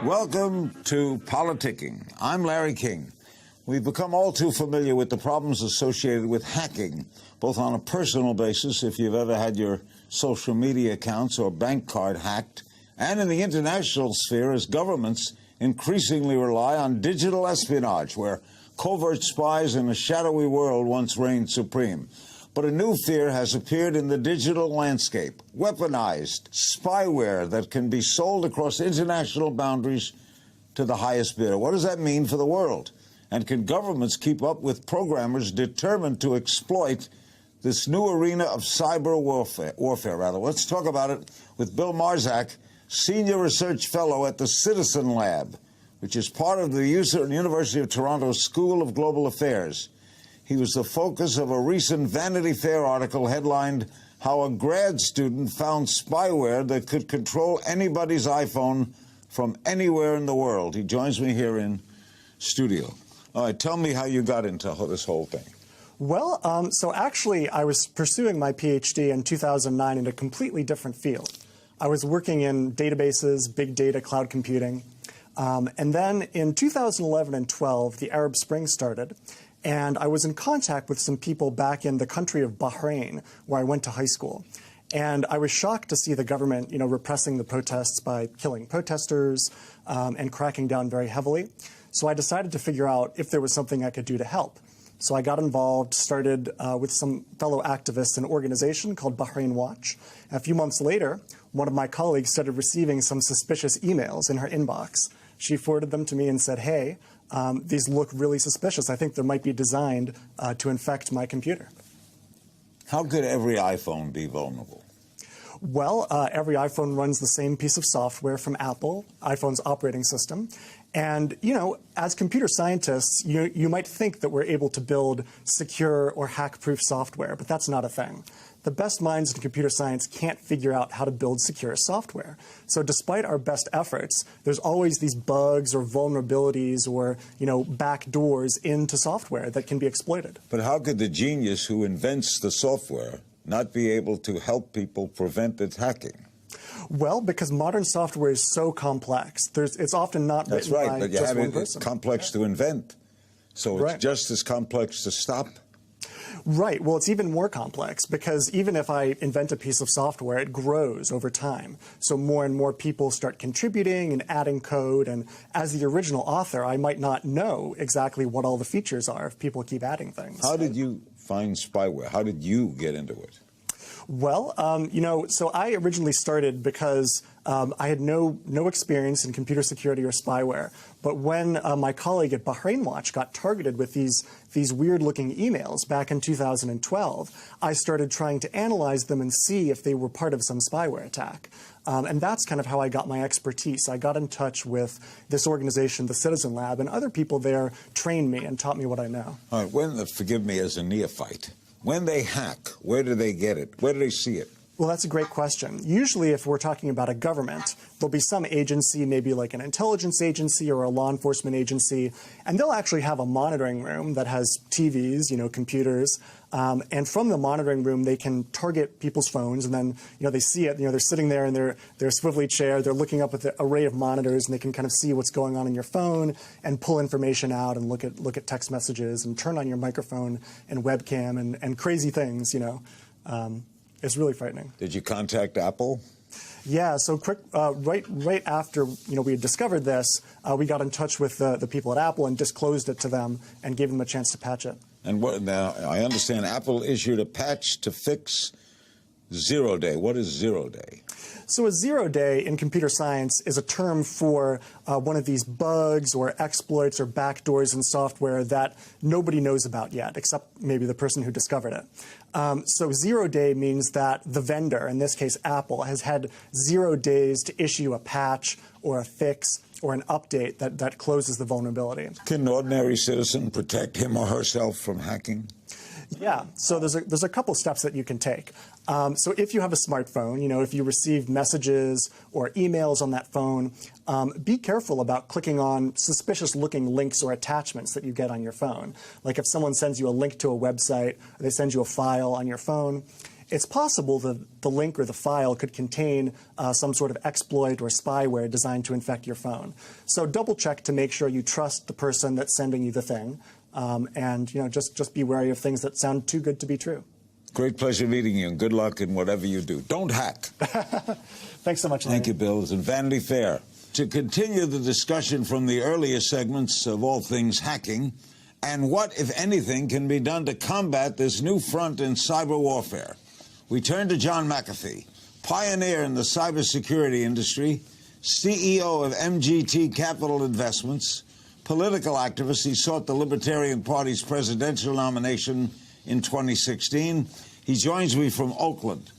Welcome to Politicking. I'm Larry King. We've become all too familiar with the problems associated with hacking, both on a personal basis, if you've ever had your social media accounts or bank card hacked, and in the international sphere as governments increasingly rely on digital espionage, where covert spies in a shadowy world once reigned supreme. But a new fear has appeared in the digital landscape: weaponized spyware that can be sold across international boundaries to the highest bidder. What does that mean for the world? And can governments keep up with programmers determined to exploit this new arena of cyber warfare? Let's talk about it with Bill Marzak, Senior Research Fellow at the Citizen Lab, which is part of the University of Toronto School of Global Affairs. He was the focus of a recent Vanity Fair article headlined, "How a Grad Student Found Spyware That Could Control Anybody's iPhone from Anywhere in the World." He joins me here in studio. All right, tell me how you got into this whole thing. Well, so actually I was pursuing my PhD in 2009 in a completely different field. I was working in databases, big data, cloud computing. And then in 2011 and 12, the Arab Spring started. And I was in contact with some people back in the country of Bahrain, where I went to high school. And I was shocked to see the government, repressing the protests by killing protesters and cracking down very heavily. So I decided to figure out if there was something I could do to help. So I got involved, started with some fellow activists in an organization called Bahrain Watch. And a few months later, one of my colleagues started receiving some suspicious emails in her inbox. She forwarded them to me and said, "Hey, these look really suspicious. I think they might be designed to infect my computer." How could every iPhone be vulnerable? Well, every iPhone runs the same piece of software from Apple, iPhone's operating system. And, as computer scientists, you might think that we're able to build secure or hack-proof software, but that's not a thing. The best minds in computer science can't figure out how to build secure software. So despite our best efforts, there's always these bugs or vulnerabilities or, back doors into software that can be exploited. But how could the genius who invents the software not be able to help people prevent its hacking? Well, because modern software is so complex. It's often not written by just one person. That's right, but it's complex to invent. So it's just as complex to stop. Right. Well, it's even more complex because even if I invent a piece of software, it grows over time. So more and more people start contributing and adding code. And as the original author, I might not know exactly what all the features are if people keep adding things. How did you find spyware? How did you get into it? Well, so I originally started because I had no experience in computer security or spyware. But when my colleague at Bahrain Watch got targeted with these weird-looking emails back in 2012, I started trying to analyze them and see if they were part of some spyware attack. And that's kind of how I got my expertise. I got in touch with this organization, the Citizen Lab, and other people there trained me and taught me what I know. All right, forgive me as a neophyte. When they hack, where do they get it? Where do they see it? Well, that's a great question. Usually, if we're talking about a government, there'll be some agency, maybe like an intelligence agency or a law enforcement agency, and they'll actually have a monitoring room that has TVs, computers, and from the monitoring room, they can target people's phones, and then, they see it, they're sitting there in their swivelly chair, they're looking up at the array of monitors, and they can kind of see what's going on in your phone and pull information out and look at text messages and turn on your microphone and webcam and crazy things, It's really frightening. Did you contact Apple? Yeah, so right after we had discovered this, we got in touch with the people at Apple and disclosed it to them and gave them a chance to patch it. And now I understand Apple issued a patch to fix 0 day. What is 0 day? So a 0 day in computer science is a term for one of these bugs or exploits or backdoors in software that nobody knows about yet, except maybe the person who discovered it. So 0 day means that the vendor, in this case Apple, has had 0 days to issue a patch or a fix or an update that closes the vulnerability. Can an ordinary citizen protect him or herself from hacking? Yeah, so there's a couple steps that you can take. So if you have a smartphone, if you receive messages or emails on that phone, be careful about clicking on suspicious-looking links or attachments that you get on your phone. Like if someone sends you a link to a website, or they send you a file on your phone, it's possible that the link or the file could contain some sort of exploit or spyware designed to infect your phone. So double check to make sure you trust the person that's sending you the thing, and just be wary of things that sound too good to be true. Great pleasure meeting you, and good luck in whatever you do. Don't hack. Thanks so much, Larry. Thank you, Bill. It's Vanity Fair. To continue the discussion from the earlier segments of all things hacking, and what, if anything, can be done to combat this new front in cyber warfare, we turn to John McAfee, pioneer in the cybersecurity industry, CEO of MGT Capital Investments, political activist. He sought the Libertarian Party's presidential nomination in 2016. He joins me from Oakland.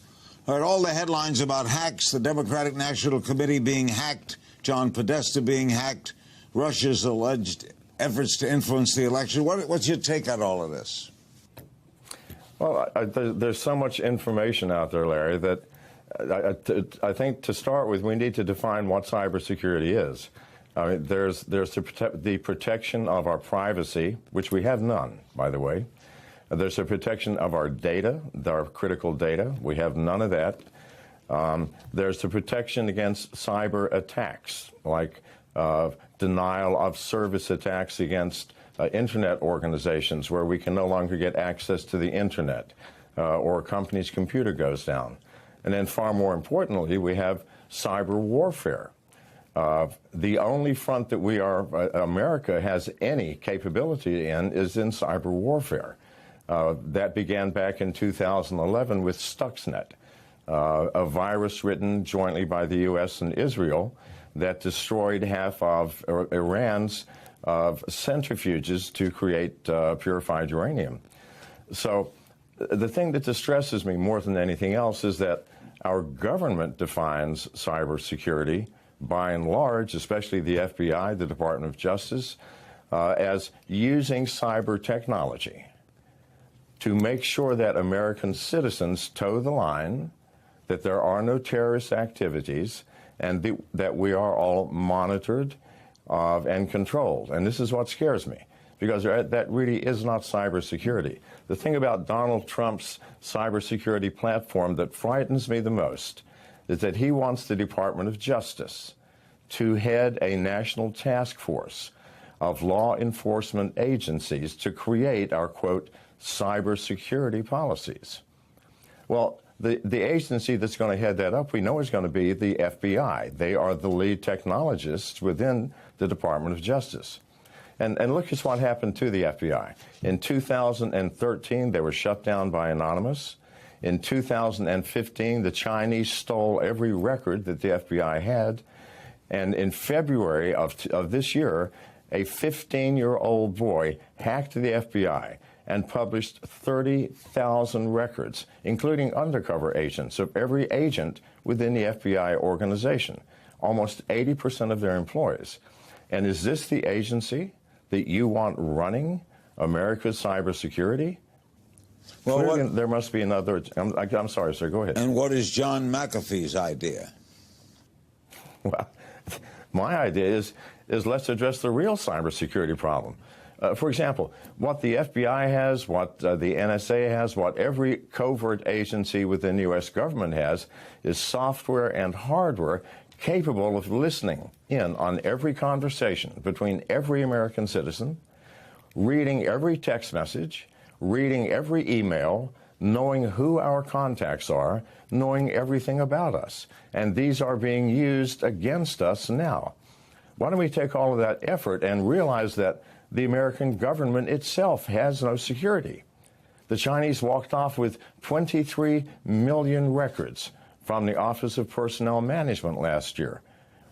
Heard all the headlines about hacks, the Democratic National Committee being hacked, John Podesta being hacked, Russia's alleged efforts to influence the election. What's your take on all of this? Well, there's so much information out there, Larry, that I think to start with, we need to define what cybersecurity is. I mean, there's the protection of our privacy, which we have none, by the way. There's the protection of our data, our critical data. We have none of that. There's the protection against cyber attacks, like denial of service attacks against internet organizations where we can no longer get access to the internet or a company's computer goes down. And then far more importantly, we have cyber warfare. The only front that America has any capability in is in cyber warfare. That began back in 2011 with Stuxnet, a virus written jointly by the U.S. and Israel that destroyed half of Iran's centrifuges to create purified uranium. So the thing that distresses me more than anything else is that our government defines cybersecurity, by and large, especially the FBI, the Department of Justice, as using cyber technology to make sure that American citizens toe the line, that there are no terrorist activities, and that we are all monitored and controlled. And this is what scares me, because that really is not cybersecurity. The thing about Donald Trump's cybersecurity platform that frightens me the most is that he wants the Department of Justice to head a national task force of law enforcement agencies to create our, quote, cybersecurity policies. Well, the agency that's going to head that up, we know is going to be the FBI. They are the lead technologists within the Department of Justice. And look at what happened to the FBI. In 2013, they were shut down by Anonymous. In 2015, the Chinese stole every record that the FBI had. And in February of this year, a 15-year-old boy hacked the FBI and published 30,000 records, including undercover agents of every agent within the FBI organization, almost 80% of their employees. And is this the agency that you want running America's cybersecurity? Well, there must be another. I'm sorry, sir. Go ahead. And what is John McAfee's idea? Well, my idea is let's address the real cybersecurity problem. For example, what the FBI has, what the NSA has, what every covert agency within the U.S. government has, is software and hardware capable of listening in on every conversation between every American citizen, reading every text message, reading every email, knowing who our contacts are, knowing everything about us. And these are being used against us now. Why don't we take all of that effort and realize that the American government itself has no security? The Chinese walked off with 23 million records from the Office of Personnel Management last year.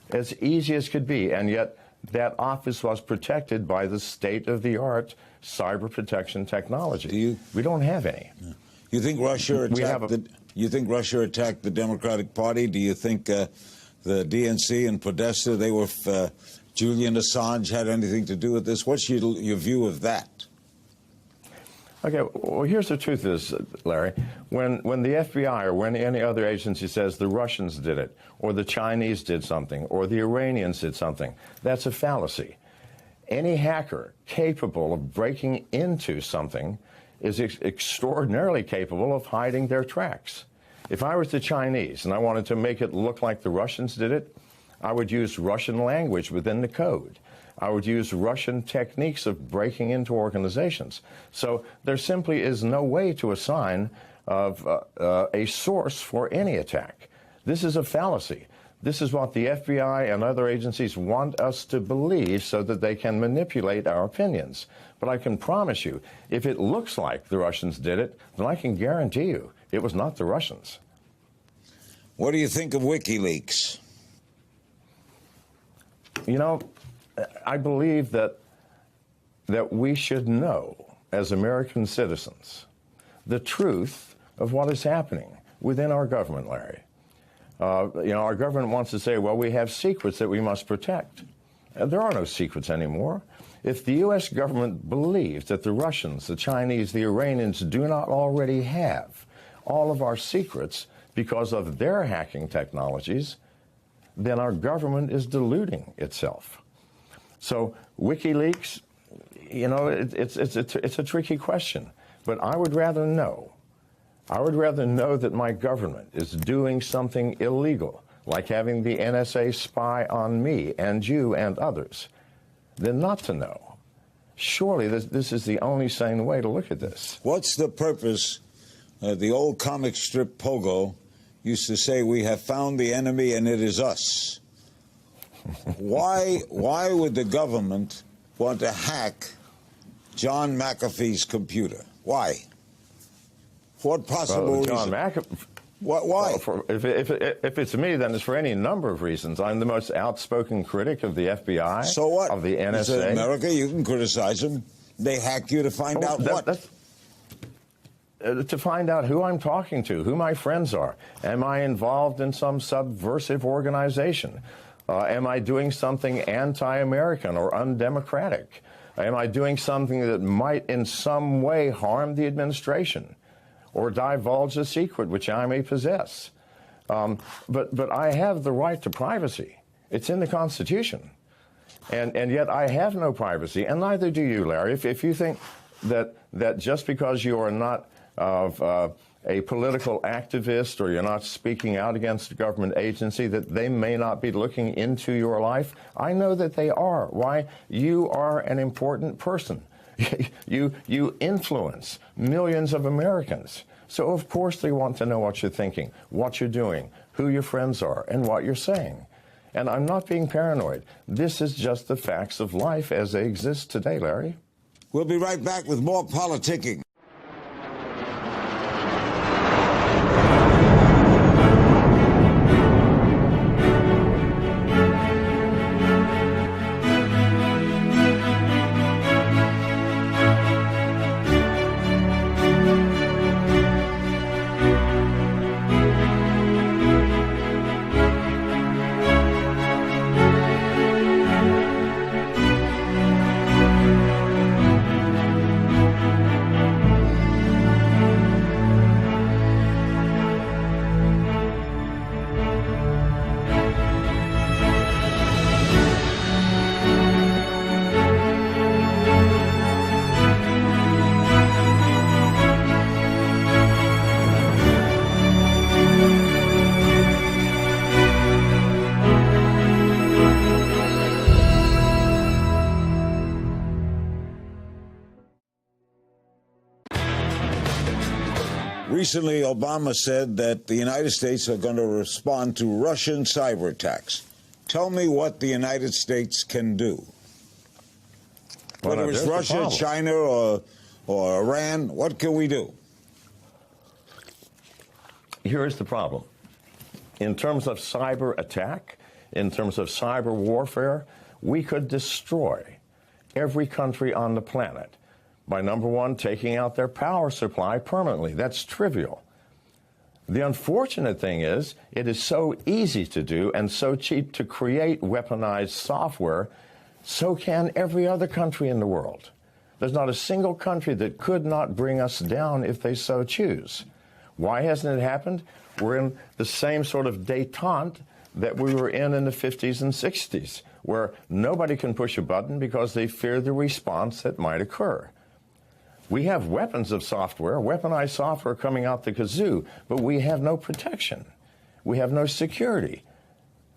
As easy as could be, and yet that office was protected by the state-of-the-art cyber protection technology. We don't have any. You think Russia attacked the Democratic Party? Do you think the DNC and Podesta, Julian Assange had anything to do with this? What's your view of that? Okay, well, here's the truth is, Larry, when the FBI or when any other agency says the Russians did it, or the Chinese did something, or the Iranians did something, that's a fallacy. Any hacker capable of breaking into something is extraordinarily capable of hiding their tracks. If I was the Chinese and I wanted to make it look like the Russians did it, I would use Russian language within the code. I would use Russian techniques of breaking into organizations. So there simply is no way to assign a source for any attack. This is a fallacy. This is what the FBI and other agencies want us to believe so that they can manipulate our opinions. But I can promise you, if it looks like the Russians did it, then I can guarantee you it was not the Russians. What do you think of WikiLeaks? You know, I believe that we should know, as American citizens, the truth of what is happening within our government, Larry. Our government wants to say, well, we have secrets that we must protect. There are no secrets anymore. If the U.S. government believes that the Russians, the Chinese, the Iranians do not already have all of our secrets because of their hacking technologies, then our government is deluding itself. So WikiLeaks, it's a tricky question, but I would rather know. I would rather know that my government is doing something illegal, like having the NSA spy on me and you and others, than not to know. Surely this is the only sane way to look at this. What's the purpose? The old comic strip Pogo used to say, we have found the enemy and it is us. Why would the government want to hack John McAfee's computer? Why? What possible reason? John McAfee. Why? Well, if it's me, then it's for any number of reasons. I'm the most outspoken critic of the FBI. So what? Of the NSA. It's in America, you can criticize them. They hack you to find out what? To find out who I'm talking to, who my friends are. Am I involved in some subversive organization? Am I doing something anti-American or undemocratic? Am I doing something that might in some way harm the administration or divulge a secret which I may possess? But I have the right to privacy. It's in the Constitution. And yet I have no privacy, and neither do you, Larry. If you think that just because you are not a political activist or you're not speaking out against a government agency, that they may not be looking into your life, I know that they are. Why? You are an important person. You influence millions of Americans. So, of course, they want to know what you're thinking, what you're doing, who your friends are, and what you're saying. And I'm not being paranoid. This is just the facts of life as they exist today, Larry. We'll be right back with more politicking. Recently, Obama said that the United States are going to respond to Russian cyber attacks. Tell me what the United States can do. Whether it's Russia, China, or Iran, what can we do? Here's the problem. In terms of cyber attack, in terms of cyber warfare, we could destroy every country on the planet by, number one, taking out their power supply permanently. That's trivial. The unfortunate thing is, it is so easy to do and so cheap to create weaponized software, so can every other country in the world. There's not a single country that could not bring us down if they so choose. Why hasn't it happened? We're in the same sort of détente that we were in the 50s and 60s, where nobody can push a button because they fear the response that might occur. We have weapons of software, weaponized software coming out the kazoo, but we have no protection. We have no security.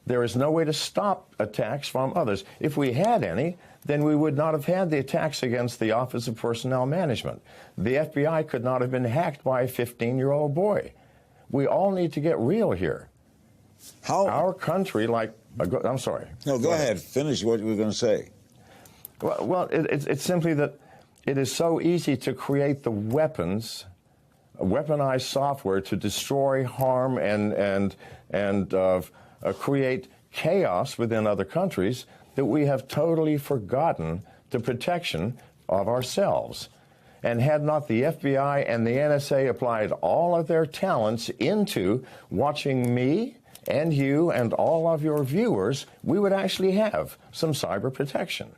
There is no way to stop attacks from others. If we had any, then we would not have had the attacks against the Office of Personnel Management. The FBI could not have been hacked by a 15-year-old boy. We all need to get real here. How? Our country, I'm sorry. No, go ahead. Finish what you were going to say. Well, it's simply that it is so easy to create the weapons, weaponized software to destroy, harm, and create chaos within other countries that we have totally forgotten the protection of ourselves. And had not the FBI and the NSA applied all of their talents into watching me and you and all of your viewers, we would actually have some cyber protection.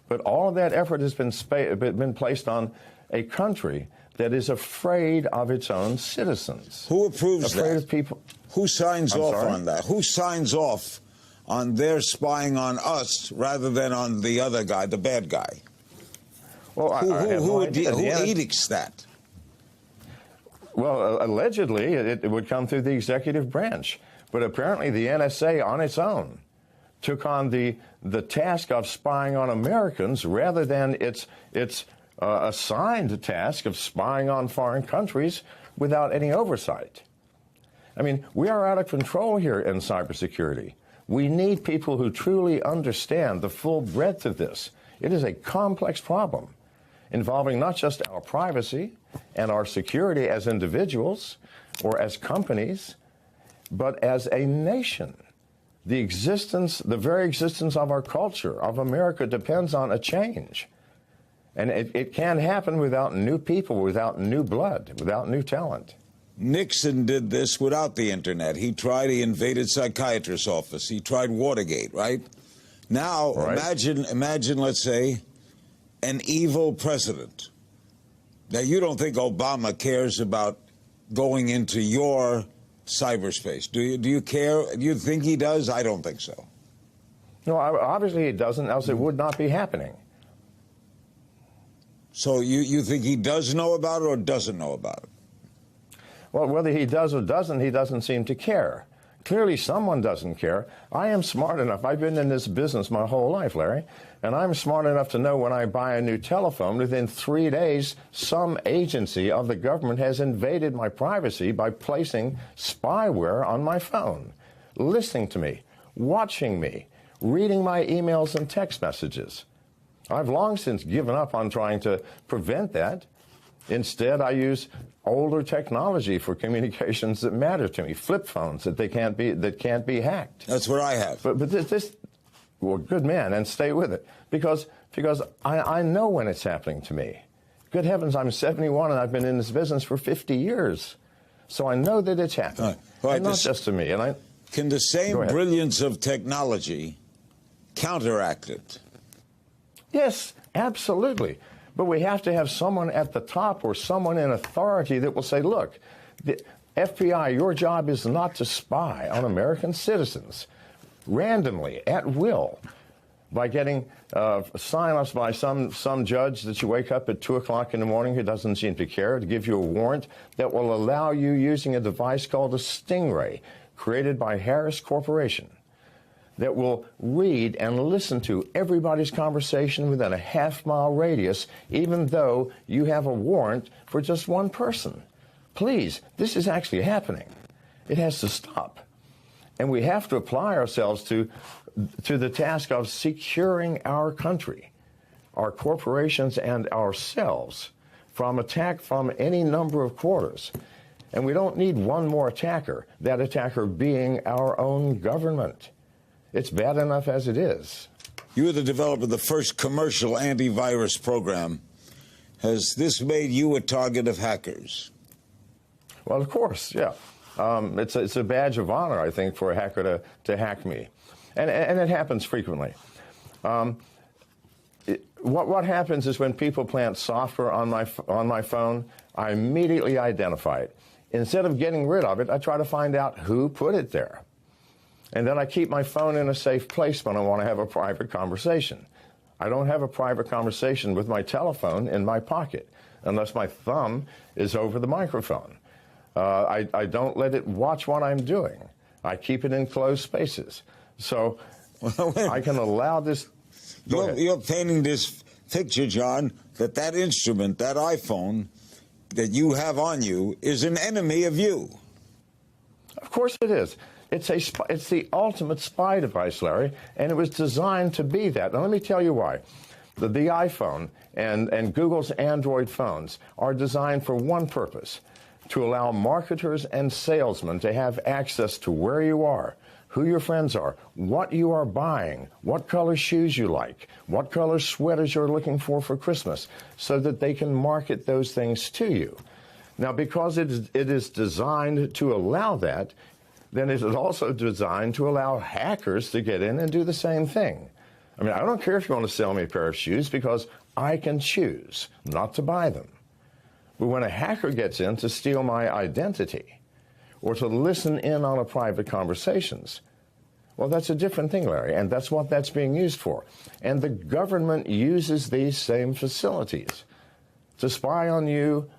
But all of that effort has been placed on a country that is afraid of its own citizens. Who approves afraid that? Of people. Who signs off sorry? on that? Who signs off on their spying on us rather than on the other guy, the bad guy? Well, Who edicts that? Well, allegedly, it would come through the executive branch. But apparently the NSA on its own took on the task of spying on Americans rather than its assigned task of spying on foreign countries without any oversight. I mean, we are out of control here in cybersecurity. We need people who truly understand the full breadth of this. It is a complex problem involving not just our privacy and our security as individuals or as companies, but as a nation. The very existence of our culture, of America, depends on a change. And it can't happen without new people, without new blood, without new talent. Nixon did this without the internet. He invaded psychiatrist's office. He tried Watergate, right? Now, right. Imagine, let's say, an evil president. Now, you don't think Obama cares about going into your cyberspace, do you? Do you care? Do you think he does? I don't think so. No, obviously he doesn't, else it would not be happening. So you think he does know about it or doesn't know about it? Well, whether he does or doesn't, he doesn't seem to care. Clearly someone doesn't care. I am smart enough. I've been in this business my whole life, Larry, and I'm smart enough to know when I buy a new telephone, within 3 days, some agency of the government has invaded my privacy by placing spyware on my phone, listening to me, watching me, reading my emails and text messages. I've long since given up on trying to prevent that. Instead, I use older technology for communications that matter to me, flip phones that can't be hacked. That's what I have. But this, well, good man, and stay with it, because I know when it's happening to me. Good heavens, I'm 71 and I've been in this business for 50 years, so I know that it's happening, and not just to me. And can the same brilliance of technology counteract it? Yes, absolutely. But we have to have someone at the top or someone in authority that will say, look, the FBI, your job is not to spy on American citizens randomly, at will, by getting sign-offs by some judge that you wake up at 2 o'clock in the morning who doesn't seem to care, to give you a warrant that will allow you using a device called a Stingray, created by Harris Corporation, that will read and listen to everybody's conversation within a half-mile radius, even though you have a warrant for just one person. Please, this is actually happening. It has to stop. And we have to apply ourselves to the task of securing our country, our corporations, and ourselves from attack from any number of quarters. And we don't need one more attacker, that attacker being our own government. It's bad enough as it is. You were the developer of the first commercial antivirus program. Has this made you a target of hackers? Well, of course, yeah. It's a badge of honor, I think, for a hacker to hack me. And it happens frequently. What happens is when people plant software on my phone, I immediately identify it. Instead of getting rid of it, I try to find out who put it there. And then I keep my phone in a safe place when I want to have a private conversation. I don't have a private conversation with my telephone in my pocket. unless my thumb is over the microphone. I don't let it watch what I'm doing. I keep it in closed spaces. So I can allow this. You're painting this picture, John, that instrument, that iPhone that you have on you is an enemy of you. Of course it is. It's the ultimate spy device, Larry, and it was designed to be that. Now, let me tell you why. The iPhone and Google's Android phones are designed for one purpose: to allow marketers and salesmen to have access to where you are, who your friends are, what you are buying, what color shoes you like, what color sweaters you're looking for Christmas, so that they can market those things to you. Now, because it is designed to allow that, then it is also designed to allow hackers to get in and do the same thing. I mean, I don't care if you want to sell me a pair of shoes, because I can choose not to buy them. But when a hacker gets in to steal my identity or to listen in on private conversations, well, that's a different thing, Larry, and that's what that's being used for. And the government uses these same facilities to spy on you,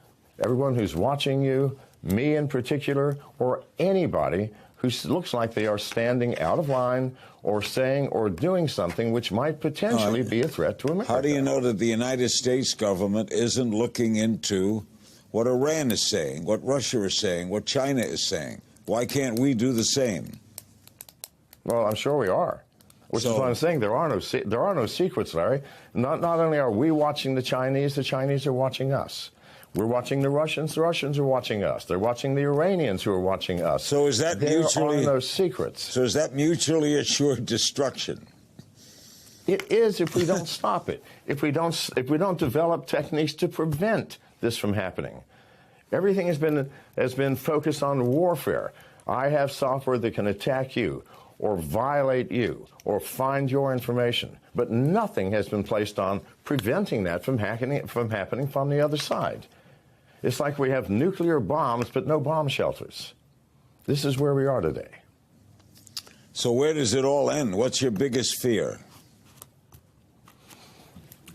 everyone who's watching you, me in particular, or anybody who looks like they are standing out of line or saying or doing something which might potentially be a threat to America. How do you know that the United States government isn't looking into what Iran is saying, what Russia is saying, what China is saying? Why can't we do the same? Well, I'm sure we are. Which is what I'm saying. There are no secrets, Larry. Not only are we watching the Chinese are watching us. We're watching the Russians are watching us. They're watching the Iranians, who are watching us. So is that there are no secrets. So is that mutually assured destruction? It is, if we don't stop it. If we don't develop techniques to prevent this from happening. Everything has been focused on warfare. I have software that can attack you, or violate you, or find your information. But nothing has been placed on preventing that from happening from the other side. It's like we have nuclear bombs, but no bomb shelters. This is where we are today. So where does it all end? What's your biggest fear?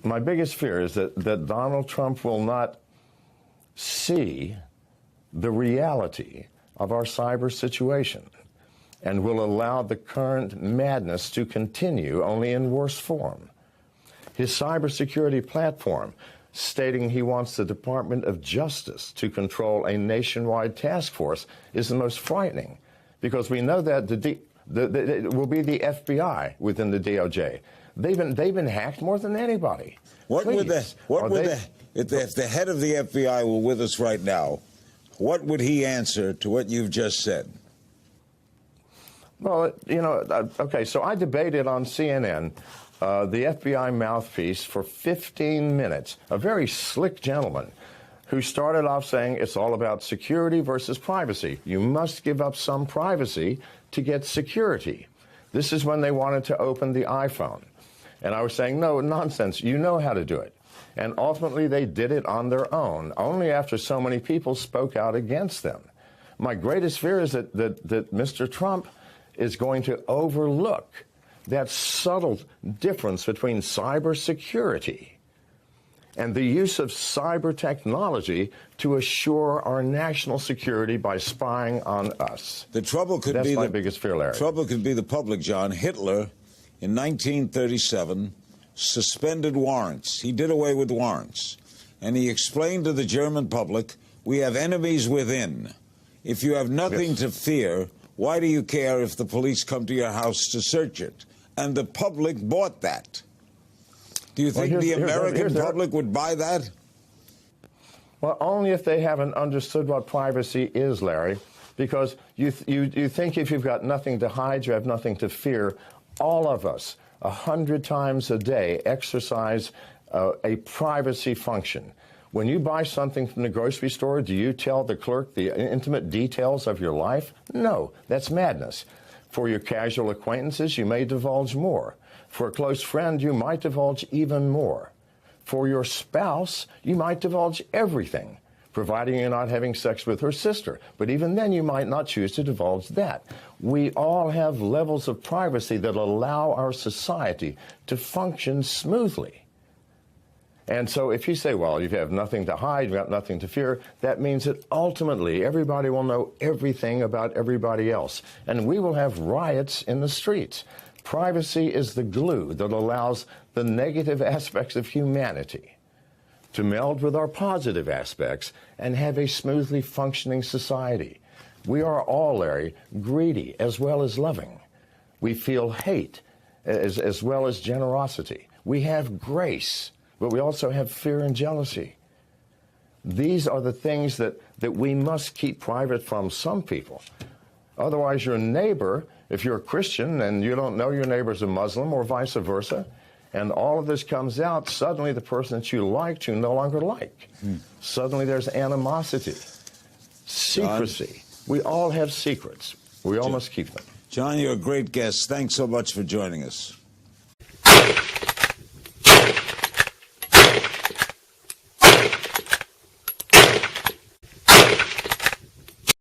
My biggest fear is that Donald Trump will not see the reality of our cyber situation and will allow the current madness to continue, only in worse form. His cybersecurity platform, stating he wants the Department of Justice to control a nationwide task force, is the most frightening, because we know that it will be the FBI within the DOJ. They've been hacked more than anybody. If the head of the FBI were with us right now, what would he answer to what you've just said? Well, okay, so I debated on CNN the FBI mouthpiece for 15 minutes, a very slick gentleman who started off saying it's all about security versus privacy. You must give up some privacy to get security. This is when they wanted to open the iPhone. And I was saying, no, nonsense, you know how to do it. And ultimately they did it on their own, only after so many people spoke out against them. My greatest fear is that Mr. Trump is going to overlook that subtle difference between cybersecurity and the use of cyber technology to assure our national security by spying on us. The trouble could That's be my biggest fear, Larry. Trouble could be the public, John. Hitler, in 1937, suspended warrants. He did away with warrants. And he explained to the German public, we have enemies within. If you have nothing to fear, why do you care if the police come to your house to search it? And the public bought that. Do you think the American public would buy that? Well, only if they haven't understood what privacy is, Larry. Because you think if you've got nothing to hide, you have nothing to fear. All of us, 100 times a day, exercise a privacy function. When you buy something from the grocery store, do you tell the clerk the intimate details of your life? No, that's madness. For your casual acquaintances, you may divulge more. For a close friend, you might divulge even more. For your spouse, you might divulge everything, providing you're not having sex with her sister. But even then, you might not choose to divulge that. We all have levels of privacy that allow our society to function smoothly. And so if you say, well, you have nothing to hide, you've got nothing to fear, that means that ultimately everybody will know everything about everybody else. And we will have riots in the streets. Privacy is the glue that allows the negative aspects of humanity to meld with our positive aspects and have a smoothly functioning society. We are all, Larry, greedy as well as loving. We feel hate as well as generosity. We have grace, but we also have fear and jealousy. These are the things that we must keep private from some people. Otherwise, your neighbor, if you're a Christian and you don't know your neighbor's a Muslim or vice versa, and all of this comes out, suddenly the person that you liked you no longer like. Suddenly there's animosity, secrecy. We all have secrets. We all must keep them. John, you're a great guest. Thanks so much for joining us.